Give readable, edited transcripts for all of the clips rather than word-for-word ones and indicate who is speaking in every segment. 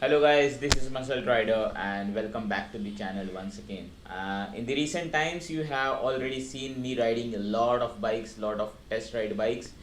Speaker 1: Hello guys, this is MuscledRider and welcome back to the channel once again. In the recent times you have already seen me riding a lot of bikes, lot of test ride bikes,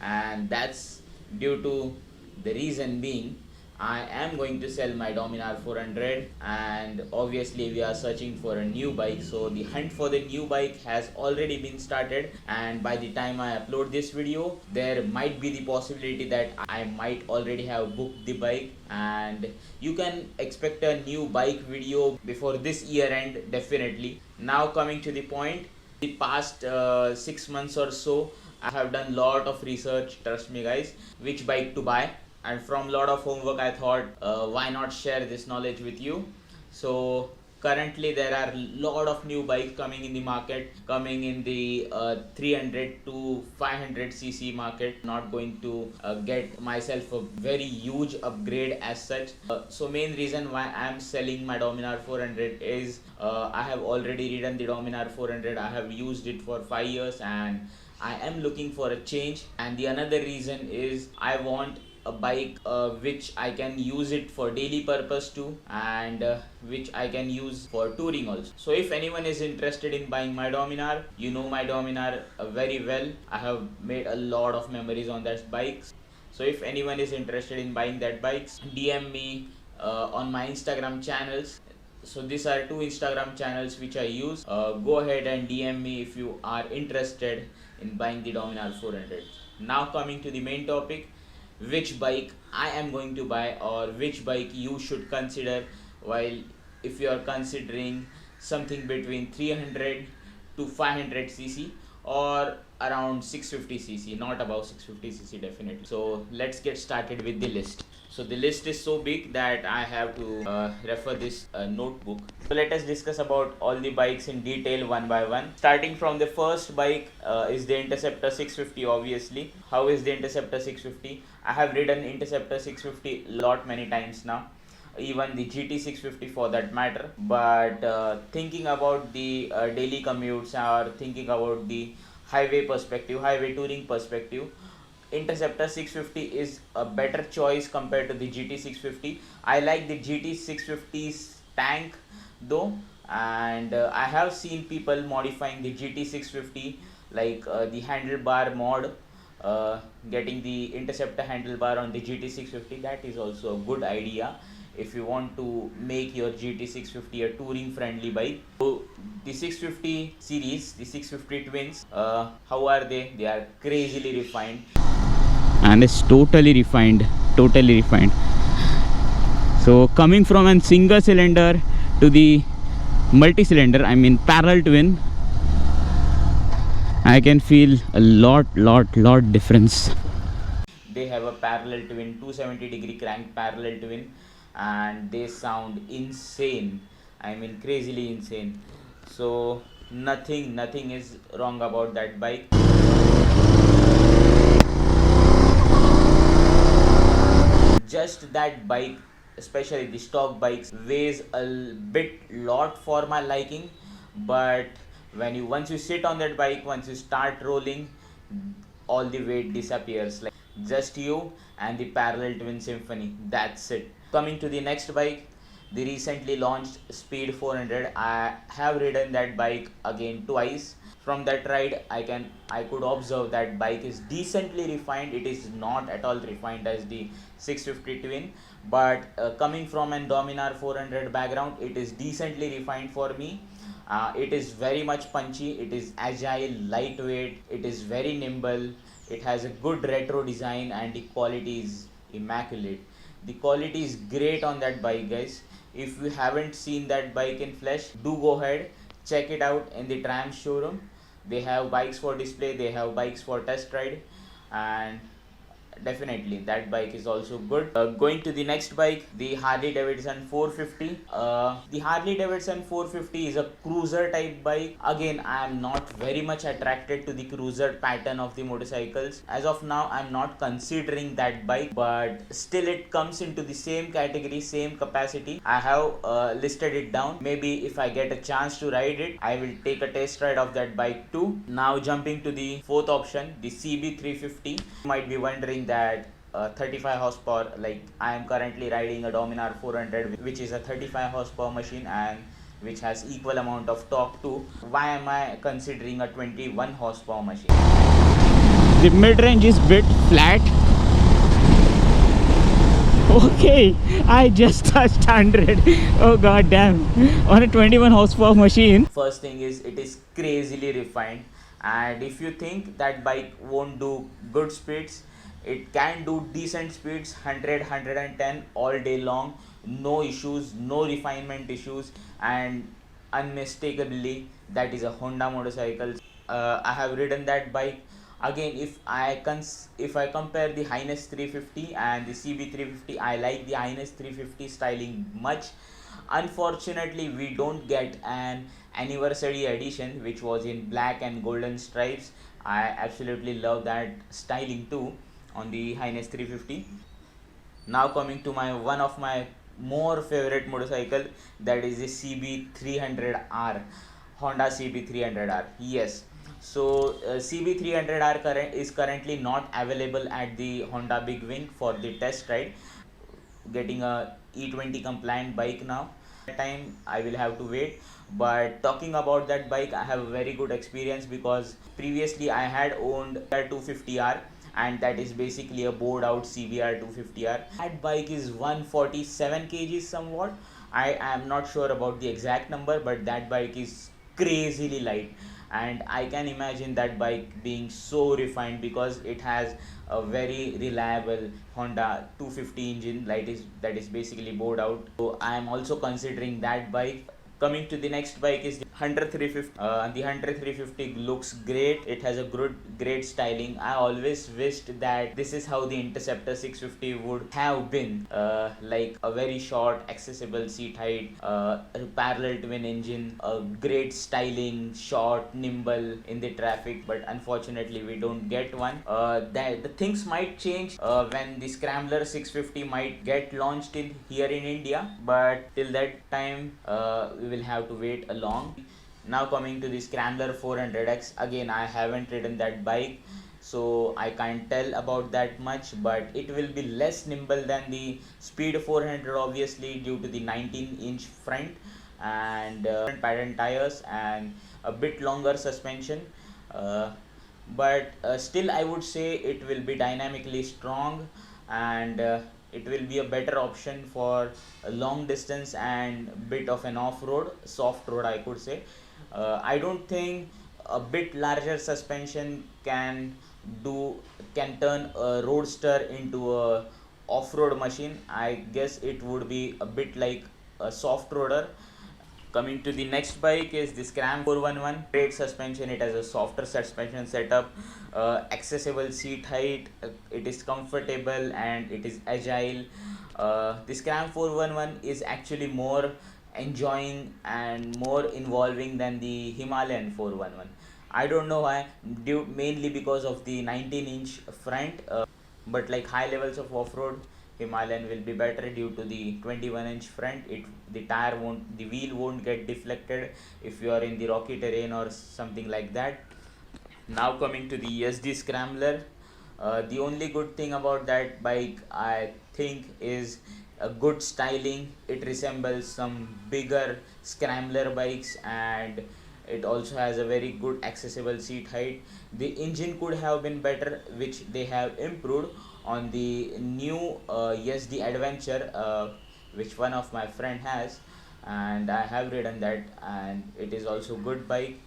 Speaker 1: and that's due to the reason being I am going to sell my Dominar 400 and obviously we are searching for a new bike. So the hunt for the new bike has already been started, and by the time I upload this video there might be the possibility that I might already have booked the bike, and you can expect a new bike video before this year end definitely. Now coming to the point, the past 6 months or so I have done lot of research, trust me guys, which bike to buy, and from lot of homework I thought why not share this knowledge with you. So currently there are lot of new bikes coming in the market, coming in the 300 to 500 cc market. Not going to get myself a very huge upgrade as such. So main reason why I am selling my Dominar 400 is I have already ridden the Dominar 400. I have used it for 5 years and I am looking for a change. And the another reason is I want a bike which I can use it for daily purpose too, and which I can use for touring also. So if anyone is interested in buying my Dominar, you know my Dominar very well. I have made a lot of memories on that bike. So if anyone is interested in buying that bikes, DM me on my Instagram channels. So these are two Instagram channels which I use. Go ahead and DM me if you are interested in buying the Dominar 400. Now coming to the main topic, which bike I am going to buy, or which bike you should consider while if you are considering something between 300 to 500 cc or around 650 cc, not above 650 cc definitely. So let's get started with the list. So the list is so big that I have to refer this notebook. So let us discuss about all the bikes in detail one by one. Starting from the first bike is the Interceptor 650 obviously. How is the Interceptor 650? I have ridden Interceptor 650 lot many times now, even the GT 650 for that matter. But thinking about the daily commutes or thinking about the highway perspective, highway touring perspective, Interceptor 650 is a better choice compared to the GT 650. I like the GT 650's tank though, and I have seen people modifying the GT 650 like the handlebar mod, getting the Interceptor handlebar on the GT 650. That is also a good idea if you want to make your GT 650 a touring friendly bike. So the 650 series, the 650 twins, how are they? They are crazily refined, and it's totally refined. So coming from a single cylinder to the multi-cylinder, I mean parallel twin, I can feel a lot difference. They have a parallel twin, 270-degree crank parallel twin, and they sound insane. I mean crazily insane. So nothing is wrong about that bike. Just that bike, especially the stock bikes, weighs a bit lot for my liking, but when once you sit on that bike, once you start rolling, all the weight disappears, like just you and the parallel twin symphony, that's it. Coming to the next bike, the recently launched Speed 400. I have ridden that bike again twice. From that ride I could observe that bike is decently refined. It is not at all refined as the 650 twin, but coming from an Dominar 400 background, it is decently refined for me. It is very much punchy, it is agile, lightweight, it is very nimble, it has a good retro design, and the quality is immaculate. The quality is great on that bike guys. If you haven't seen that bike in flesh, do go ahead, check it out in the Triumph showroom. They have bikes for display, they have bikes for test ride, and definitely that bike is also good. Going to the next bike, the Harley Davidson 450. The Harley Davidson 450 is a cruiser type bike. Again, I am not very much attracted to the cruiser pattern of the motorcycles. As of now, I am not considering that bike, but still it comes into the same category, same capacity. I have listed it down. Maybe if I get a chance to ride it, I will take a test ride of that bike too. Now jumping to the fourth option, the CB 350. You might be wondering that 35 horsepower. Like I am currently riding a Dominar 400, which is a 35 horsepower machine and which has equal amount of torque too. Why am I considering a 21 horsepower machine?
Speaker 2: The mid-range is bit flat. Okay, I just touched 100. Oh god damn. On a 21 horsepower machine.
Speaker 1: First thing is, it is crazily refined, and if you think that bike won't do good speeds, it can do decent speeds, 100 110 all day long, no issues, no refinement issues, and unmistakably that is a Honda motorcycle. I have ridden that bike. Again, if I compare the Highness 350 and the CB 350, I like the Highness 350 styling much. Unfortunately, we don't get an anniversary edition which was in black and golden stripes. I absolutely love that styling too on the Highness 350. Now coming to my one of my more favorite motorcycle, that is the CB 300R, Honda CB 300R. Yes, so CB 300R is currently not available at the Honda Big Wing for the test ride. Getting a E20 compliant bike now. That time I will have to wait. But talking about that bike, I have a very good experience because previously I had owned a 250R, and that is basically a bored out CBR 250R. That bike is 147 kgs somewhat. I am not sure about the exact number, but that bike is crazily light, and I can imagine that bike being so refined because it has a very reliable Honda 250 engine that is basically bored out. So I am also considering that bike. Coming to the next bike is the Hunter 350. The Hunter 350 looks great. It has a great styling. I always wished that this is how the Interceptor 650 would have been. Like a very short, accessible seat height, a parallel twin engine, a great styling, short, nimble in the traffic. But unfortunately, we don't get one. The things might change when the Scrambler 650 might get launched here in India. But till that time, we will have to wait a long. Now coming to the Scrambler 400X, again I haven't ridden that bike, so I can't tell about that much, but it will be less nimble than the Speed 400 obviously due to the 19-inch front and pattern tires and a bit longer suspension. But still I would say it will be dynamically strong, and it will be a better option for a long distance and bit of an off-road, soft road I could say. I don't think a bit larger suspension can turn a roadster into a off-road machine. I guess it would be a bit like a soft roader. Coming to the next bike is the Scram 411. Great suspension, it has a softer suspension setup, accessible seat height, it is comfortable and it is agile. The Scram 411 is actually more enjoying and more involving than the Himalayan 411. I don't know why, mainly because of the 19-inch front, but like high levels of off-road, Himalayan will be better due to the 21-inch front. The wheel won't get deflected if you are in the rocky terrain or something like that. Now coming to the SD Scrambler, the only good thing about that bike I think is a good styling. It resembles some bigger Scrambler bikes, and it also has a very good accessible seat height. The engine could have been better, which they have improved on the new SD Adventure, which one of my friend has, and I have ridden that, and it is also good bike.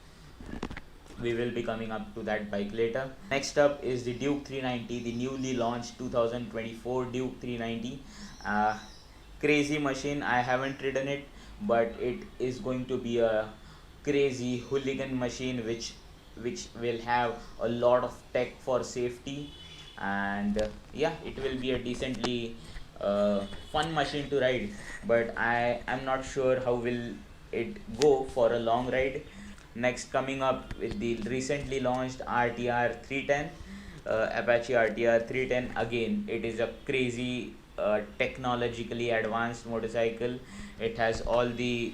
Speaker 1: We will be coming up to that bike later. Next up is the Duke 390, the newly launched 2024 Duke 390. Crazy machine. I haven't ridden it, but it is going to be a crazy hooligan machine which will have a lot of tech for safety, and yeah, it will be a decently fun machine to ride, but I am not sure how will it go for a long ride. Next, coming up with the recently launched RTR 310, Apache RTR 310. Again, it is a crazy technologically advanced motorcycle. It has all the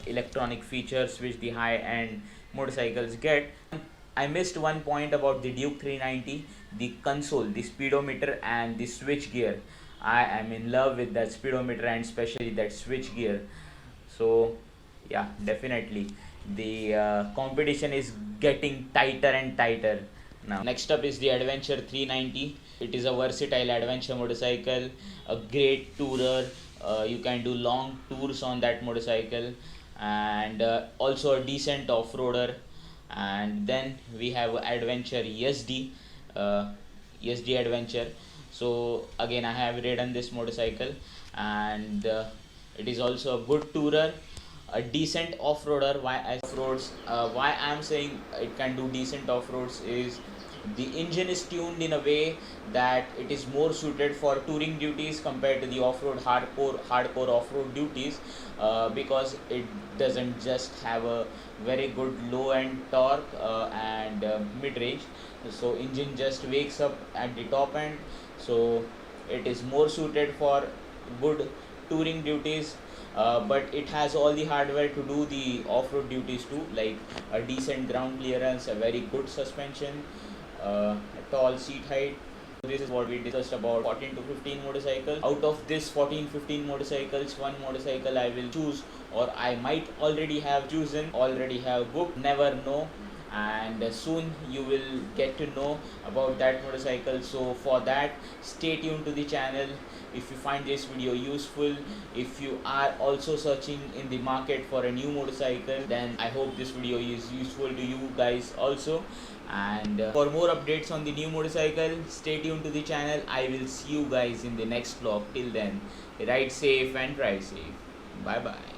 Speaker 1: electronic features which the high-end motorcycles get. I missed one point about the Duke 390, the console, the speedometer and the switch gear. I am in love with that speedometer and especially that switch gear. So yeah, definitely the competition is getting tighter and tighter now. Next up is the Adventure 390. It is a versatile adventure motorcycle, a great tourer. You can do long tours on that motorcycle, and also a decent off-roader. And then we have Adventure ESD, ESD Adventure. So again, I have ridden this motorcycle, and it is also a good tourer, a decent off-roader. Why I'm saying it can do decent off-roads is the engine is tuned in a way that it is more suited for touring duties compared to the off-road hardcore off-road duties, because it doesn't just have a very good low end torque and mid-range. So engine just wakes up at the top end, so it is more suited for good touring duties, but it has all the hardware to do the off-road duties too, like a decent ground clearance, a very good suspension, a tall seat height. This is what we discussed about 14 to 15 motorcycles. Out of this 14-15 motorcycles, one motorcycle I will choose, or I might already have chosen, already have booked, never know. And soon you will get to know about that motorcycle. So for that, stay tuned to the channel. If you find this video useful, if you are also searching in the market for a new motorcycle, then I hope this video is useful to you guys also. And for more updates on the new motorcycle, stay tuned to the channel. I will see you guys in the next vlog. Till then, ride safe and drive safe. Bye bye.